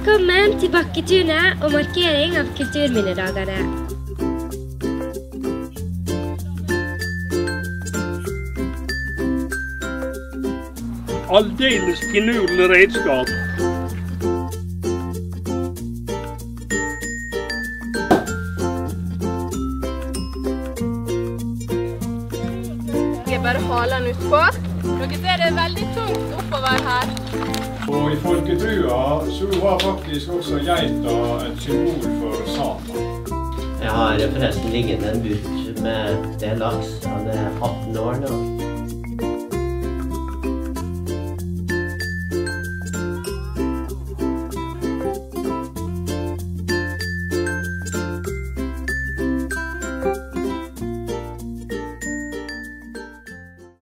Velkommen til Bakketunet og markering av kulturminnedagene. Aldeles finurlig redskap. Jeg bare haler den ut på. Dere ser det er veldig tungt oppover her. Og i folketrua så var faktisk også geita et symbol for Satan. Jeg har forresten liggende en buk med det laks. Han er 18 år nå.